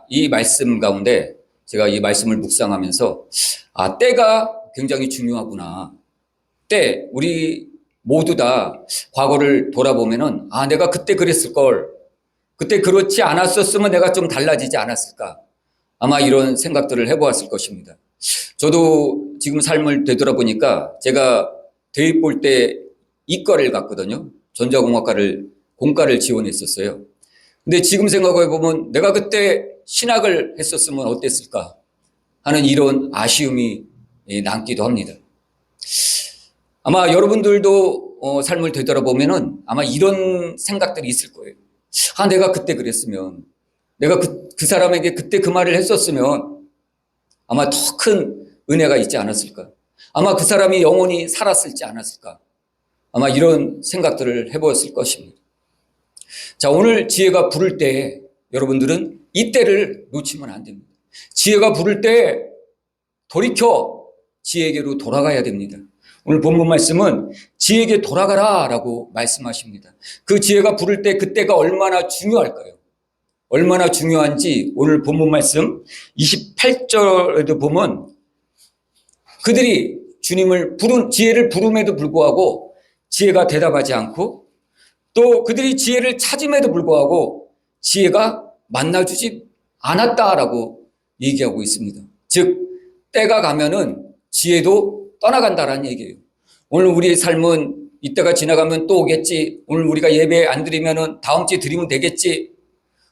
이 말씀 가운데 제가 이 말씀을 묵상하면서 때가 굉장히 중요하구나. 때, 우리 모두 다 과거를 돌아보면은 내가 그때 그랬을 걸. 그때 그렇지 않았었으면 내가 좀 달라지지 않았을까. 아마 이런 생각들을 해보았을 것입니다. 저도 지금 삶을 되돌아보니까 제가 대입 볼 때 이과를 갔거든요. 전자공학과를 공과를 지원했었어요. 근데 지금 생각해 보면 내가 그때 신학을 했었으면 어땠을까 하는 이런 아쉬움이 남기도 합니다. 아마 여러분들도 삶을 되돌아보면은 아마 이런 생각들이 있을 거예요. 내가 그때 그랬으면, 내가 그 사람에게 그때 그 말을 했었으면 아마 더 큰 은혜가 있지 않았을까. 아마 그 사람이 영원히 살았을지 않았을까. 아마 이런 생각들을 해보았을 것입니다. 자, 오늘 지혜가 부를 때 여러분들은 이때를 놓치면 안 됩니다. 지혜가 부를 때 돌이켜 지혜에게로 돌아가야 됩니다. 오늘 본문 말씀은 지혜에게 돌아가라 라고 말씀하십니다. 그 지혜가 부를 때 그때가 얼마나 중요할까요? 얼마나 중요한지 오늘 본문 말씀 28절에도 보면 그들이 주님을 지혜를 부름에도 불구하고 지혜가 대답하지 않고 또 그들이 지혜를 찾음에도 불구하고 지혜가 만나주지 않았다라고 얘기하고 있습니다. 즉 때가 가면은 지혜도 떠나간다라는 얘기예요. 오늘 우리의 삶은 이때가 지나가면 또 오겠지. 오늘 우리가 예배 안 드리면은 다음 주에 드리면 되겠지.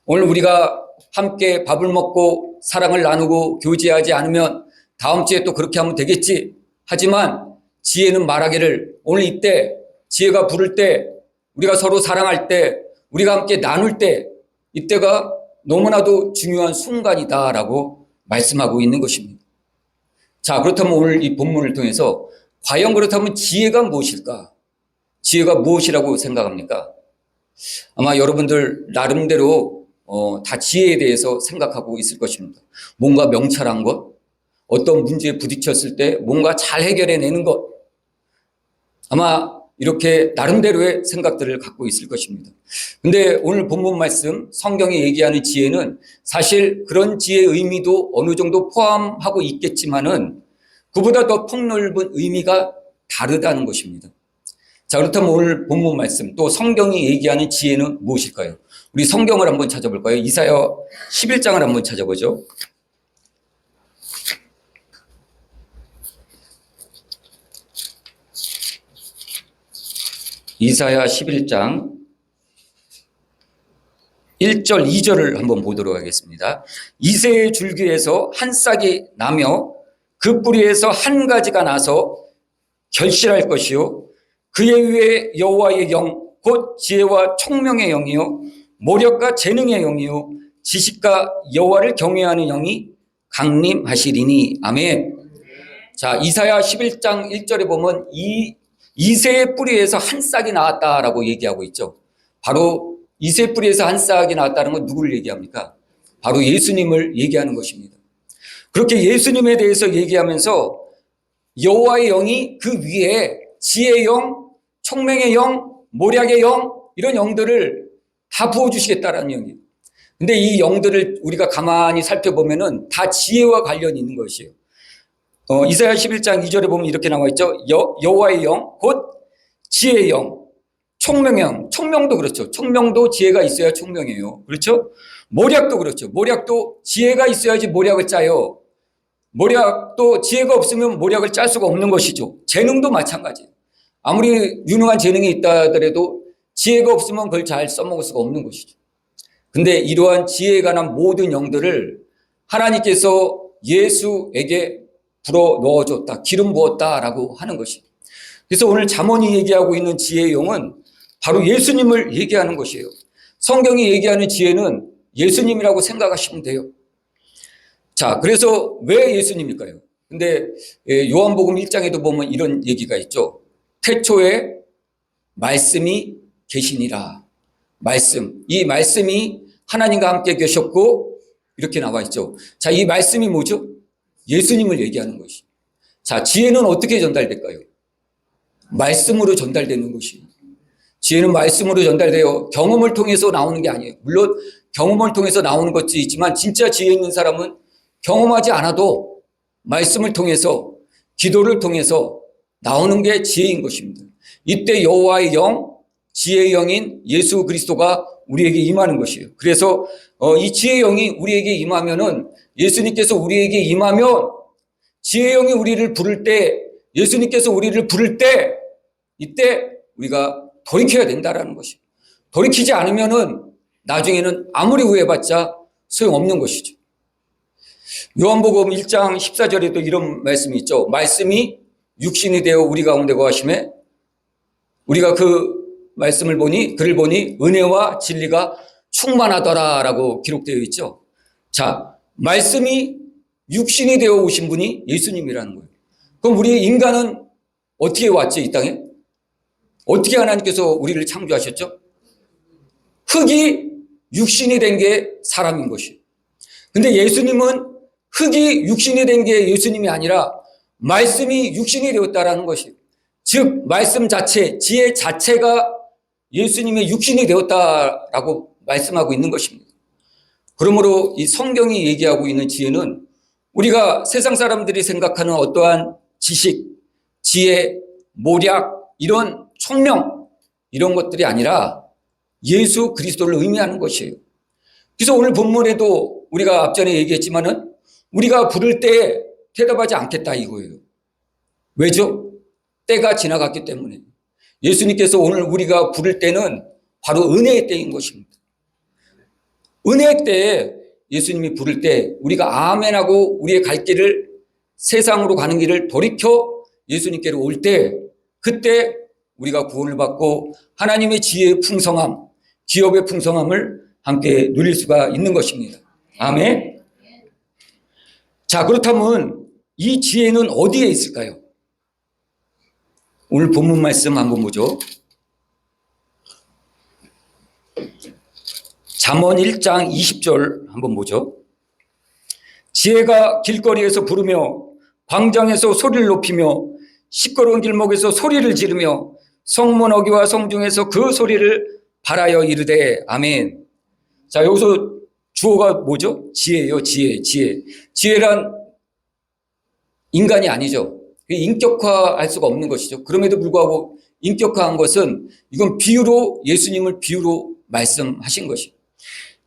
오늘 우리가 함께 밥을 먹고 사랑을 나누고 교제하지 않으면 다음 주에 또 그렇게 하면 되겠지. 하지만 지혜는 말하기를 오늘 이때 지혜가 부를 때 우리가 서로 사랑할 때 우리가 함께 나눌 때 이때가 너무나도 중요한 순간이다라고 말씀하고 있는 것입니다. 자, 그렇다면 오늘 이 본문을 통해서 과연 그렇다면 지혜가 무엇일까? 지혜가 무엇이라고 생각합니까? 아마 여러분들 나름대로 다 지혜에 대해서 생각하고 있을 것입니다. 뭔가 명철한 것, 어떤 문제에 부딪혔을 때 뭔가 잘 해결해내는 것, 아마 이렇게 나름대로의 생각들을 갖고 있을 것입니다. 근데 오늘 본문 말씀 성경이 얘기하는 지혜는 사실 그런 지혜의 의미도 어느 정도 포함하고 있겠지만은 그보다 더 폭넓은 의미가 다르다는 것입니다. 자, 그렇다면 오늘 본문 말씀 또 성경이 얘기하는 지혜는 무엇일까요? 우리 성경을 한번 찾아볼까요? 이사야 11장을 한번 찾아보죠. 이사야 11장 1절 2절을 한번 보도록 하겠습니다. 이새의 줄기에서 한 싹이 나며 그 뿌리에서 한 가지가 나서 결실할 것이요 그의 위에 여호와의 영 곧 지혜와 총명의 영이요 모력과 재능의 영이요 지식과 여호와를 경외하는 영이 강림하시리니 아멘. 자, 이사야 11장 1절에 보면 이새의 뿌리에서 한 싹이 나왔다라고 얘기하고 있죠. 바로 이새 뿌리에서 한 싹이 나왔다는 건 누구를 얘기합니까? 바로 예수님을 얘기하는 것입니다. 그렇게 예수님에 대해서 얘기하면서 여호와의 영이 그 위에 지혜의 영, 총명의 영, 모략의 영 이런 영들을 다 부어주시겠다라는 영이에요. 근데 이 영들을 우리가 가만히 살펴보면은 다 지혜와 관련이 있는 것이에요. 이사야 11장 2절에 보면 이렇게 나와 있죠. 여호와의 영, 곧 지혜의 영, 총명의 영. 총명도 그렇죠. 총명도 지혜가 있어야 총명이에요. 그렇죠? 모략도 그렇죠. 모략도 지혜가 있어야지 모략을 짜요. 모략도 지혜가 없으면 모략을 짤 수가 없는 것이죠. 재능도 마찬가지예요. 아무리 유능한 재능이 있다 하더라도 지혜가 없으면 그걸 잘 써먹을 수가 없는 것이죠. 근데 이러한 지혜에 관한 모든 영들을 하나님께서 예수에게 불어 넣어줬다, 기름 부었다라고 하는 것이죠. 그래서 오늘 잠언이 얘기하고 있는 지혜의 영은 바로 예수님을 얘기하는 것이에요. 성경이 얘기하는 지혜는 예수님이라고 생각하시면 돼요. 자, 그래서 왜 예수님일까요? 근데 요한복음 1장에도 보면 이런 얘기가 있죠. 태초에 말씀이 계시니라. 말씀. 이 말씀이 하나님과 함께 계셨고 이렇게 나와 있죠. 자, 이 말씀이 뭐죠? 예수님을 얘기하는 것이. 자, 지혜는 어떻게 전달될까요? 말씀으로 전달되는 것입니다. 지혜는 말씀으로 전달되어 경험을 통해서 나오는 게 아니에요. 물론 경험을 통해서 나오는 것도 있지만 진짜 지혜 있는 사람은 경험하지 않아도 말씀을 통해서 기도를 통해서 나오는 게 지혜인 것입니다. 이때 여호와의 영, 지혜의 영인 예수 그리스도가 우리에게 임하는 것이에요. 그래서 이 지혜의 영이 우리에게 임하면은 예수님께서 우리에게 임하면 지혜의 영이 우리를 부를 때, 예수님께서 우리를 부를 때 이때 우리가 돌이켜야 된다라는 것이에요. 돌이키지 않으면은 나중에는 아무리 후회봤자 소용없는 것이죠. 요한복음 1장 14절에도 이런 말씀이 있죠. 말씀이 육신이 되어 우리 가운데 거하심에 우리가 그 말씀을 보니, 글을 보니 은혜와 진리가 충만하더라라고 기록되어 있죠. 자, 말씀이 육신이 되어 오신 분이 예수님이라는 거예요. 그럼 우리 인간은 어떻게 왔죠, 이 땅에? 어떻게 하나님께서 우리를 창조하셨죠? 흙이 육신이 된 게 사람인 것이에요. 근데 예수님은 흙이 육신이 된 게 예수님이 아니라 말씀이 육신이 되었다라는 것이에요. 즉 말씀 자체, 지혜 자체가 예수님의 육신이 되었다라고 말씀하고 있는 것입니다. 그러므로 이 성경이 얘기하고 있는 지혜는 우리가 세상 사람들이 생각하는 어떠한 지식, 지혜, 모략, 이런 총명, 이런 것들이 아니라 예수 그리스도를 의미하는 것이에요. 그래서 오늘 본문에도 우리가 앞전에 얘기했지만은 우리가 부를 때 대답하지 않겠다 이거예요. 왜죠? 때가 지나갔기 때문에. 예수님께서 오늘 우리가 부를 때는 바로 은혜의 때인 것입니다. 은혜의 때에 예수님이 부를 때 우리가 아멘하고 우리의 갈 길을, 세상으로 가는 길을 돌이켜 예수님께로 올 때, 그때 우리가 구원을 받고 하나님의 지혜의 풍성함, 기업의 풍성함을 함께 누릴 수가 있는 것입니다. 아멘. 자, 그렇다면 이 지혜는 어디에 있을까요? 오늘 본문 말씀 한번 보죠. 잠언 1장 20절 한번 보죠. 지혜가 길거리에서 부르며 광장에서 소리를 높이며 시끄러운 길목에서 소리를 지르며 성문 어귀와 성중에서 그 소리를 발하여 이르되 아멘. 자, 여기서 주어가 뭐죠? 지혜예요. 지혜. 지혜란 인간이 아니죠. 인격화할 수가 없는 것이죠. 그럼에도 불구하고 인격화한 것은 이건 비유로, 예수님을 비유로 말씀하신 것이에요.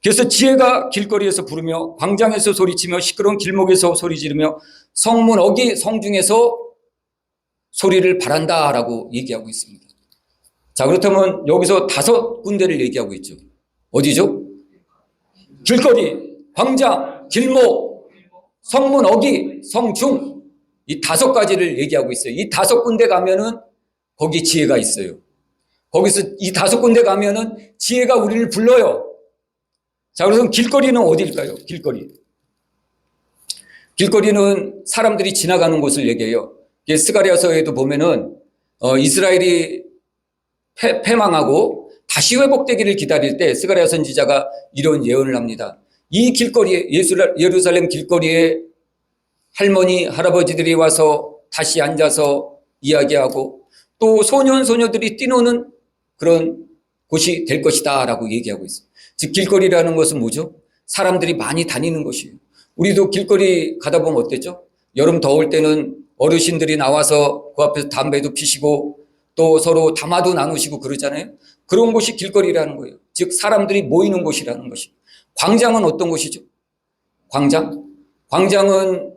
그래서 지혜가 길거리에서 부르며 광장에서 소리치며 시끄러운 길목에서 소리 지르며 성문 어귀 성중에서 소리를 바란다라고 얘기하고 있습니다. 자, 그렇다면 여기서 5군데를 얘기하고 있죠. 어디죠? 길거리, 광장, 길목, 성문 어귀, 성중, 이 5가지를 얘기하고 있어요. 이 5군데 가면은 거기 지혜가 있어요. 거기서 이 5군데 가면은 지혜가 우리를 불러요. 자, 그래서 길거리는 어디일까요? 길거리는 사람들이 지나가는 곳을 얘기해요. 스가랴서에도 보면은 이스라엘이 패망하고 다시 회복되기를 기다릴 때 스가랴 선지자가 이런 예언을 합니다. 이 길거리에, 예루살렘 길거리에 할머니, 할아버지들이 와서 다시 앉아서 이야기하고 또 소년, 소녀들이 뛰노는 그런 곳이 될 것이다 라고 얘기하고 있어요. 즉 길거리라는 것은 뭐죠? 사람들이 많이 다니는 것이에요. 우리도 길거리 가다 보면 어땠죠? 여름 더울 때는 어르신들이 나와서 그 앞에서 담배도 피시고 또 서로 담화도 나누시고 그러잖아요. 그런 곳이 길거리라는 거예요. 즉 사람들이 모이는 곳이라는 것이에요. 광장은 어떤 곳이죠? 광장은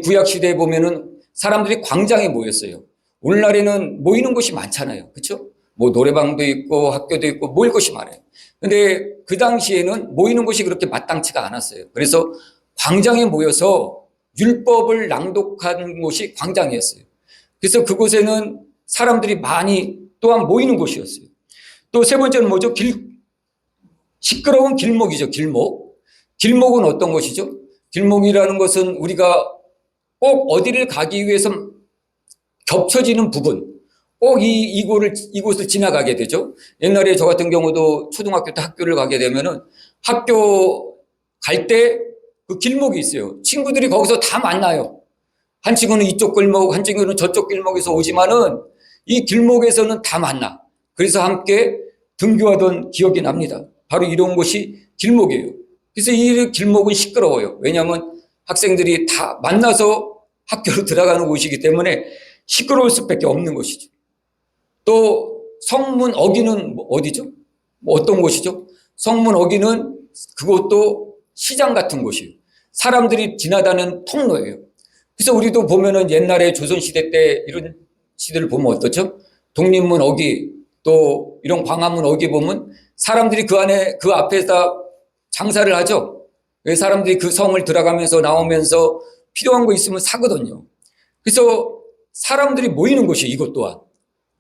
구약시대에 보면은 사람들이 광장에 모였어요. 오늘날에는 모이는 곳이 많잖아요. 그렇죠? 뭐 노래방도 있고 학교도 있고 모일 곳이 많아요. 근데 그 당시에는 모이는 곳이 그렇게 마땅치가 않았어요. 그래서 광장에 모여서 율법을 낭독한 곳이 광장이었어요. 그래서 그곳에는 사람들이 많이 또한 모이는 곳이었어요. 또 세 번째는 뭐죠? 시끄러운 길목이죠. 길목은 어떤 것이죠? 길목이라는 것은 우리가 꼭 어디를 가기 위해서 겹쳐지는 부분, 꼭 이곳을 지나가게 되죠. 옛날에 저 같은 경우도 초등학교 때 학교를 가게 되면은 학교 갈 때 그 길목이 있어요. 친구들이 거기서 다 만나요. 한 친구는 이쪽 길목, 한 친구는 저쪽 길목에서 오지만은 이 길목에서는 다 만나. 그래서 함께 등교하던 기억이 납니다. 바로 이런 곳이 길목이에요. 그래서 이 길목은 시끄러워요. 왜냐하면 학생들이 다 만나서 학교로 들어가는 곳이기 때문에 시끄러울 수밖에 없는 것이죠. 또 성문 어기는 어디죠? 어떤 곳이죠? 성문 어기는 그것도 시장 같은 곳이에요. 사람들이 지나다니는 통로예요. 그래서 우리도 보면은 옛날에 조선시대 때 이런 시대를 보면 어떻죠? 독립문 어기, 또 이런 광화문 어기 보면 사람들이 그 안에, 그 앞에다 장사를 하죠. 사람들이 그 성을 들어가면서 나오면서 필요한 거 있으면 사거든요. 그래서 사람들이 모이는 곳이 이것 또한.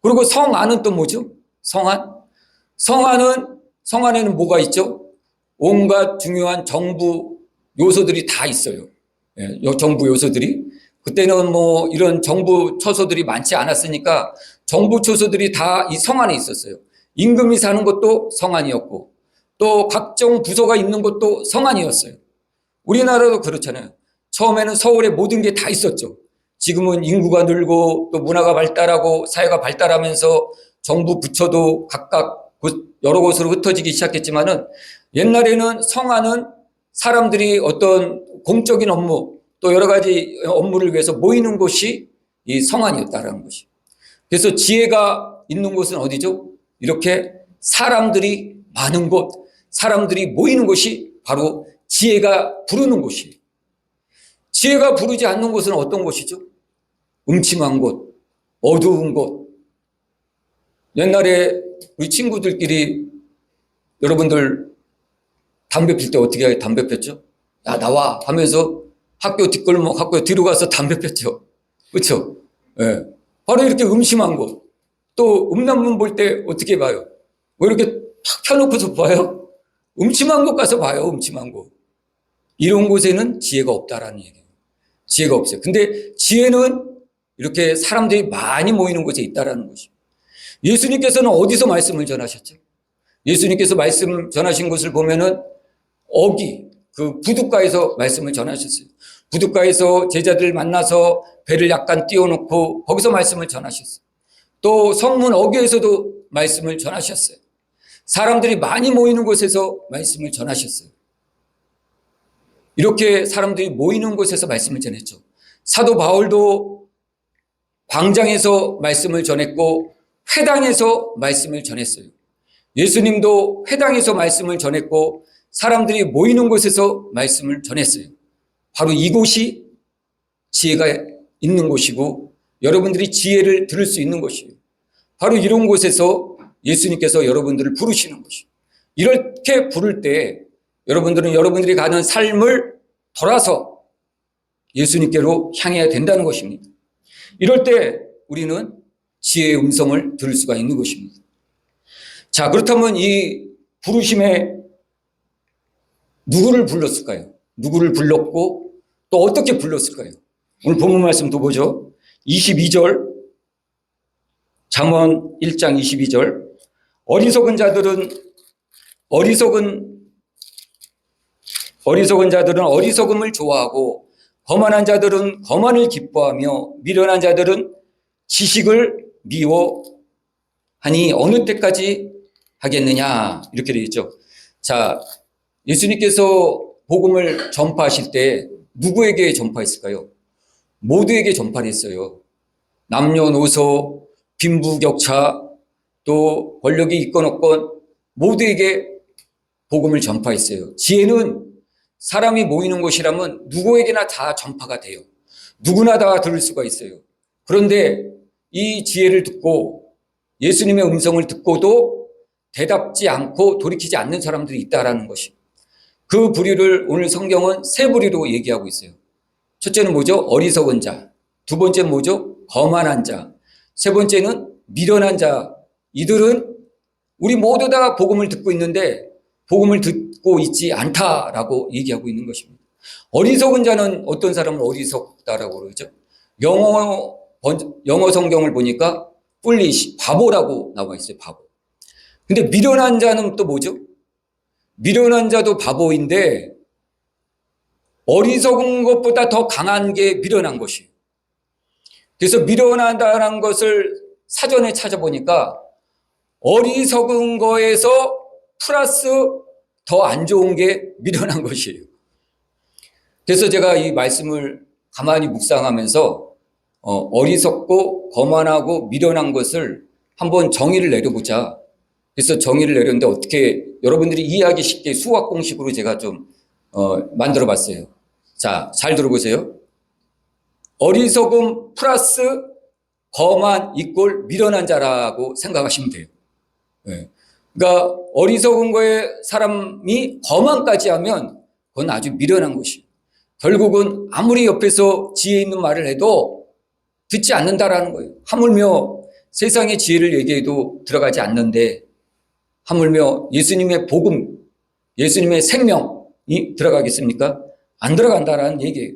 그리고 성 안은 또 뭐죠? 성안? 성 안에는 뭐가 있죠? 온갖 중요한 정부 요소들이 다 있어요. 예, 정부 요소들이. 그때는 뭐 이런 정부 처소들이 많지 않았으니까 정부 처소들이 다 이 성 안에 있었어요. 임금이 사는 것도 성안이었고 또 각종 부서가 있는 것도 성안이었어요. 우리나라도 그렇잖아요. 처음에는 서울에 모든 게 다 있었죠. 지금은 인구가 늘고 또 문화가 발달하고 사회가 발달하면서 정부 부처도 각각 여러 곳으로 흩어지기 시작했지만은 옛날에는 성안은 사람들이 어떤 공적인 업무 또 여러 가지 업무를 위해서 모이는 곳이 이 성안이었다라는 것이. 그래서 지혜가 있는 곳은 어디죠? 이렇게 사람들이 많은 곳, 사람들이 모이는 곳이 바로 지혜가 부르는 곳이에요. 지혜가 부르지 않는 곳은 어떤 곳이죠? 음침한 곳, 어두운 곳. 옛날에 우리 친구들끼리 여러분들 담배 필 때 어떻게 하게 담배 폈죠? 야, 나와 하면서 학교 뒷골목, 학교 뒤로 가서 담배 폈죠. 그렇죠? 예. 바로 이렇게 음침한 곳. 또 음란문 볼 때 어떻게 봐요? 뭐 이렇게 탁 펴놓고서 봐요? 음침한 곳 가서 봐요. 음침한 곳. 이런 곳에는 지혜가 없다라는 얘기예요. 지혜가 없어요. 근데 지혜는 이렇게 사람들이 많이 모이는 곳에 있다라는 것이죠. 예수님께서는 어디서 말씀을 전하셨죠? 예수님께서 말씀 전하신 곳을 보면은 어기, 그 부둣가에서 말씀을 전하셨어요. 부둣가에서 제자들 만나서 배를 약간 띄워놓고 거기서 말씀을 전하셨어요. 또 성문 어귀에서도 말씀을 전하셨어요. 사람들이 많이 모이는 곳에서 말씀을 전하셨어요. 이렇게 사람들이 모이는 곳에서 말씀을 전했죠. 사도 바울도 광장에서 말씀을 전했고 회당에서 말씀을 전했어요. 예수님도 회당에서 말씀을 전했고 사람들이 모이는 곳에서 말씀을 전했어요. 바로 이곳이 지혜가 있는 곳이고 여러분들이 지혜를 들을 수 있는 곳이에요. 바로 이런 곳에서 예수님께서 여러분들을 부르시는 것이에요. 이렇게 부를 때 여러분들은 여러분들이 가는 삶을 돌아서 예수님께로 향해야 된다는 것입니다. 이럴 때 우리는 지혜의 음성을 들을 수가 있는 것입니다. 자, 그렇다면 이 부르심에 누구를 불렀을까요? 누구를 불렀고 또 어떻게 불렀을까요? 오늘 본문 말씀 또 보죠. 22절, 잠언 1장 22절. 어리석은 자들은 어리석음을 좋아하고 거만한 자들은 거만을 기뻐하며 미련한 자들은 지식을 미워하니 어느 때까지 하겠느냐, 이렇게 되어 있죠. 자, 예수님께서 복음을 전파하실 때 누구에게 전파했을까요? 모두에게 전파를 했어요. 남녀노소, 빈부격차, 또 권력이 있건 없건 모두에게 복음을 전파했어요. 지혜는 사람이 모이는 곳이라면 누구에게나 다 전파가 돼요. 누구나 다 들을 수가 있어요. 그런데 이 지혜를 듣고 예수님의 음성을 듣고도 대답지 않고 돌이키지 않는 사람들이 있다라는 것이. 그 부류를 오늘 성경은 세 부류로 얘기하고 있어요. 첫째는 뭐죠? 어리석은 자. 두 번째는 뭐죠? 거만한 자. 세 번째는 미련한 자. 이들은 우리 모두 다 복음을 듣고 있는데 복음을 듣고 있지 않다라고 얘기하고 있는 것입니다. 어리석은 자는 어떤 사람을 어리석다라고 그러죠? 영어 성경을 보니까 foolish, 바보라고 나와 있어요. 바보. 근데 미련한 자는 또 뭐죠? 미련한 자도 바보인데 어리석은 것보다 더 강한 게 미련한 것이에요. 그래서 미련하다는 것을 사전에 찾아보니까 어리석은 거에서 플러스 더 안 좋은 게 미련한 것이에요. 그래서 제가 이 말씀을 가만히 묵상하면서 어리석고 거만하고 미련한 것을 한번 정의를 내려보자. 그래서 정의를 내렸는데 어떻게 여러분들이 이해하기 쉽게 수학 공식으로 제가 좀 만들어 봤어요. 자, 잘 들어보세요. 어리석음 플러스 거만 이꼴 미련한 자라고 생각하시면 돼요. 네. 그러니까 어리석은 거에 사람이 거만까지 하면 그건 아주 미련한 것이에요. 결국은 아무리 옆에서 지혜 있는 말을 해도 듣지 않는다라는 거예요. 하물며 세상의 지혜를 얘기해도 들어가지 않는데 하물며 예수님의 복음, 예수님의 생명이 들어가겠습니까? 안 들어간다라는 얘기예요.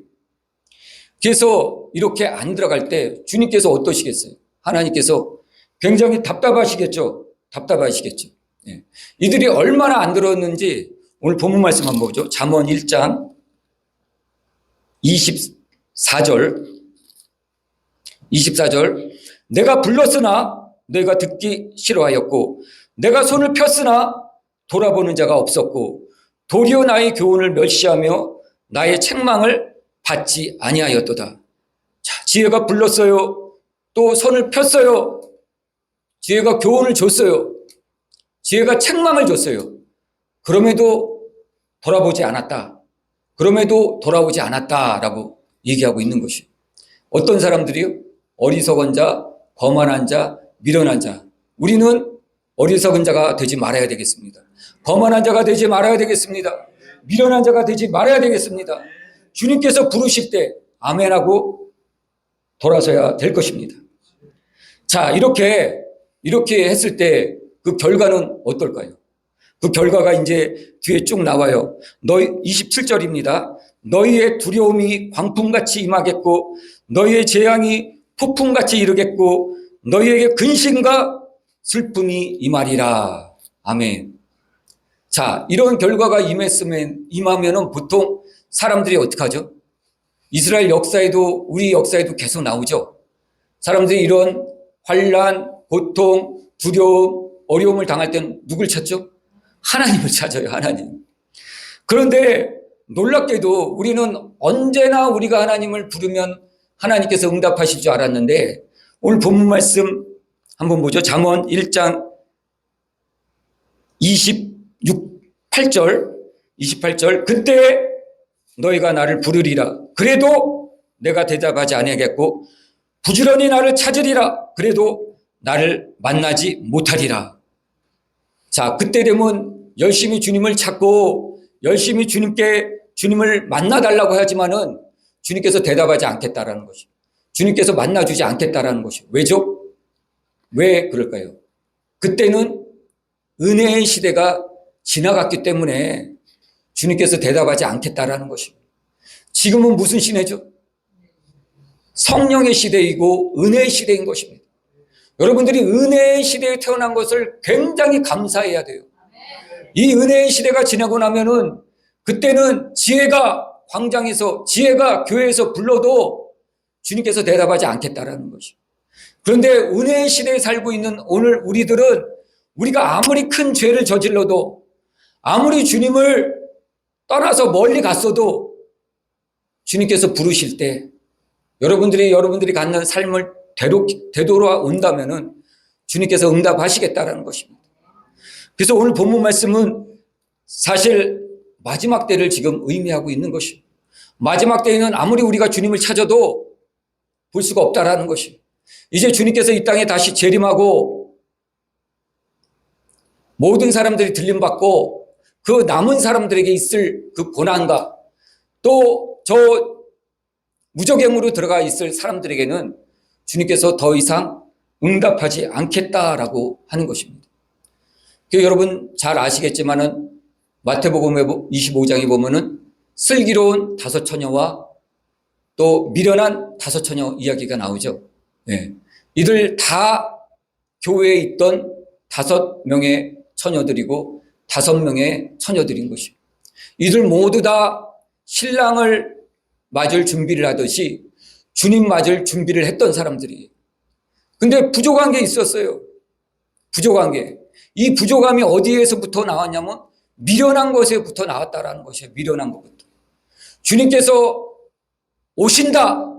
그래서 이렇게 안 들어갈 때 주님께서 어떠시겠어요? 하나님께서 굉장히 답답하시겠죠? 답답하시겠죠. 예. 이들이 얼마나 안 들었는지 오늘 본문 말씀 한번 보죠. 잠언 1장 24절 내가 불렀으나 너희가 듣기 싫어하였고 내가 손을 폈으나 돌아보는 자가 없었고 도리어 나의 교훈을 멸시하며 나의 책망을 받지 아니하였도다. 자, 지혜가 불렀어요. 또 손을 폈어요. 지혜가 교훈을 줬어요. 지혜가 책망을 줬어요. 그럼에도 돌아보지 않았다. 그럼에도 돌아오지 않았다라고 얘기하고 있는 것이에요. 어떤 사람들이요? 어리석은 자, 거만한 자, 미련한 자. 우리는 어리석은 자가 되지 말아야 되겠습니다. 거만한 자가 되지 말아야 되겠습니다. 미련한 자가 되지 말아야 되겠습니다. 주님께서 부르실 때 아멘하고 돌아서야 될 것입니다. 자, 이렇게 했을 때 그 결과는 어떨까요? 그 결과가 이제 뒤에 쭉 나와요. 27절입니다. 너희의 두려움이 광풍같이 임하겠고 너희의 재앙이 폭풍같이 이르겠고 너희에게 근심과 슬픔이 임하리라. 아멘. 자, 이런 결과가 임하면은 보통 사람들이 어떻게 하죠? 이스라엘 역사에도 우리 역사에도 계속 나오죠. 사람들이 이런 환난, 고통, 두려움, 어려움을 당할 때는 누굴 찾죠? 하나님을 찾아요. 하나님. 그런데 놀랍게도 우리는 언제나 우리가 하나님을 부르면 하나님께서 응답하실 줄 알았는데 오늘 본문 말씀 한번 보죠. 잠언 1장 28절 그때 너희가 나를 부르리라. 그래도 내가 대답하지 아니하겠고 부지런히 나를 찾으리라. 그래도 나를 만나지 못하리라. 자, 그때 되면 열심히 주님을 찾고 열심히 주님을 만나달라고 하지만은 주님께서 대답하지 않겠다라는 것이. 주님께서 만나주지 않겠다라는 것이. 왜죠? 왜 그럴까요? 그때는 은혜의 시대가 지나갔기 때문에 주님께서 대답하지 않겠다라는 것입니다. 지금은 무슨 시대죠? 성령의 시대이고 은혜의 시대인 것입니다. 여러분들이 은혜의 시대에 태어난 것을 굉장히 감사해야 돼요. 이 은혜의 시대가 지나고 나면은 그때는 지혜가 광장에서 지혜가 교회에서 불러도 주님께서 대답하지 않겠다라는 것이죠. 그런데 은혜의 시대에 살고 있는 오늘 우리들은 우리가 아무리 큰 죄를 저질러도 아무리 주님을 떠나서 멀리 갔어도 주님께서 부르실 때 여러분들이 갖는 삶을 되돌아온다면은 주님께서 응답하시겠다라는 것입니다. 그래서 오늘 본문 말씀은 사실 마지막 때를 지금 의미하고 있는 것입니다. 마지막 때에는 아무리 우리가 주님을 찾아도 볼 수가 없다라는 것입니다. 이제 주님께서 이 땅에 다시 재림하고 모든 사람들이 들림받고 그 남은 사람들에게 있을 그 고난과 또 저 무저갱으로 들어가 있을 사람들에게는 주님께서 더 이상 응답하지 않겠다라고 하는 것입니다. 여러분 잘 아시겠지만은 마태복음 25장에 보면은 슬기로운 5 처녀와 또 미련한 5 처녀 이야기가 나오죠. 네. 이들 다 교회에 있던 5명의 처녀들이고 5명의 처녀들인 것입니다. 이들 모두 다 신랑을 맞을 준비를 하듯이 주님 맞을 준비를 했던 사람들이에요. 근데 부족한 게 있었어요. 부족한 게, 이 부족함이 어디에서부터 나왔냐면 미련한 것에부터 나왔다라는 것이에요. 미련한 것부터. 주님께서 오신다,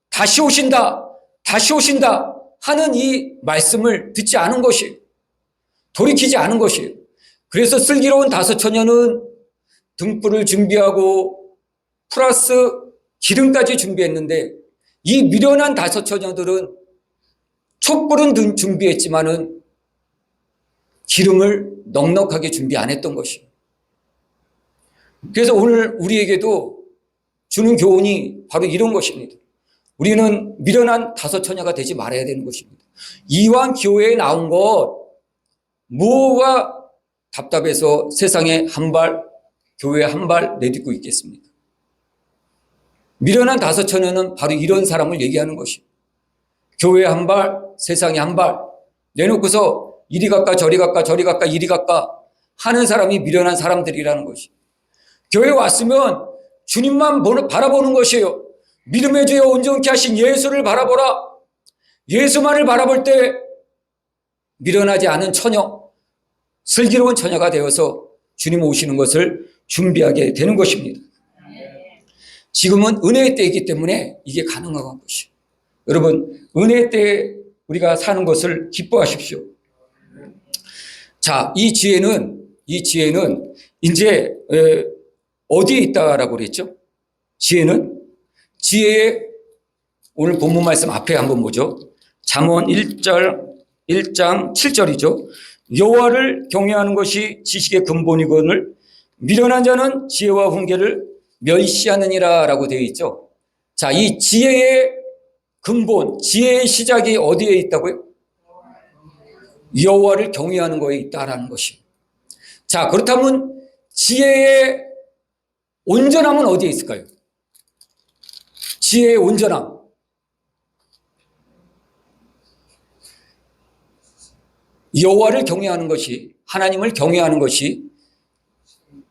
다시 오신다, 다시 오신다 하는 이 말씀을 듣지 않은 것이에요. 돌이키지 않은 것이에요. 그래서 슬기로운 다섯 처녀는 등불을 준비하고 플러스 기름까지 준비했는데, 이 미련한 다섯 처녀들은 촛불은 준비했지만은 기름을 넉넉하게 준비 안 했던 것이에요. 그래서 오늘 우리에게도 주는 교훈이 바로 이런 것입니다. 우리는 미련한 다섯 처녀가 되지 말아야 되는 것입니다. 이왕 교회에 나온 것 뭐가 답답해서 세상에 한 발, 교회에 한 발 내딛고 있겠습니까? 미련한 다섯 처녀는 바로 이런 사람을 얘기하는 것이에요. 교회에 한 발, 세상에 한 발 내놓고서 이리 갈까 저리 갈까 저리 갈까 이리 갈까 하는 사람이 미련한 사람들이라는 것이에요. 교회에 왔으면 주님만 바라보는 것이에요. 믿음의 주여 온전케 하신 예수를 바라보라. 예수만을 바라볼 때 미련하지 않은 처녀, 슬기로운 처녀가 되어서 주님 오시는 것을 준비하게 되는 것입니다. 지금은 은혜의 때이기 때문에 이게 가능한 것이에요. 여러분, 은혜의 때에 우리가 사는 것을 기뻐하십시오. 자, 이 지혜는 이제 어디에 있다라고 그랬죠? 지혜의 오늘 본문 말씀 앞에 한번 보죠. 잠언 1장 7절이죠. 여호와를 경외하는 것이 지식의 근본이거늘 미련한 자는 지혜와 훈계를 멸시하느니라 라고 되어 있죠. 자, 이 지혜의 근본, 지혜의 시작이 어디에 있다고요? 여호와를 경외하는 거에 있다라는 것입니다. 자, 그렇다면 지혜의 온전함은 어디에 있을까요? 지혜의 온전함. 여호와를 경외하는 것이, 하나님을 경외하는 것이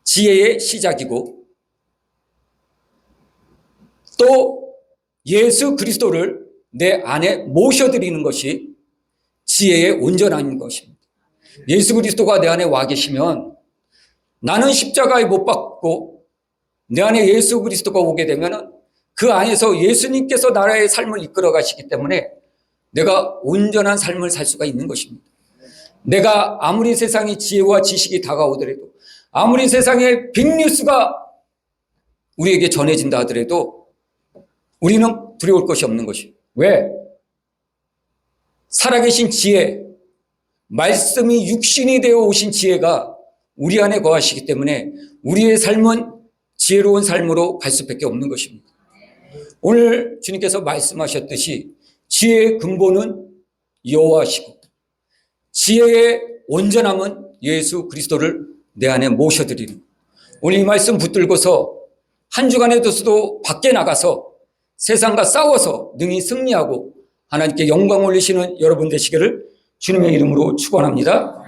지혜의 시작이고, 또 예수 그리스도를 내 안에 모셔드리는 것이 지혜의 온전함인 것입니다. 예수 그리스도가 내 안에 와 계시면 나는 십자가에 못 박고 내 안에 예수 그리스도가 오게 되면 그 안에서 예수님께서 나라의 삶을 이끌어 가시기 때문에 내가 온전한 삶을 살 수가 있는 것입니다. 내가 아무리 세상의 지혜와 지식이 다가오더라도, 아무리 세상의 빅뉴스가 우리에게 전해진다 하더라도 우리는 두려울 것이 없는 것이에요. 왜? 살아계신 지혜, 말씀이 육신이 되어 오신 지혜가 우리 안에 거하시기 때문에 우리의 삶은 지혜로운 삶으로 갈 수밖에 없는 것입니다. 오늘 주님께서 말씀하셨듯이 지혜의 근본은 여호와시고 지혜의 온전함은 예수 그리스도를 내 안에 모셔드리는, 오늘 이 말씀 붙들고서 한 주간에도 밖에 나가서 세상과 싸워서 능히 승리하고 하나님께 영광 올리시는 여러분 되시기를 주님의 이름으로 축원합니다.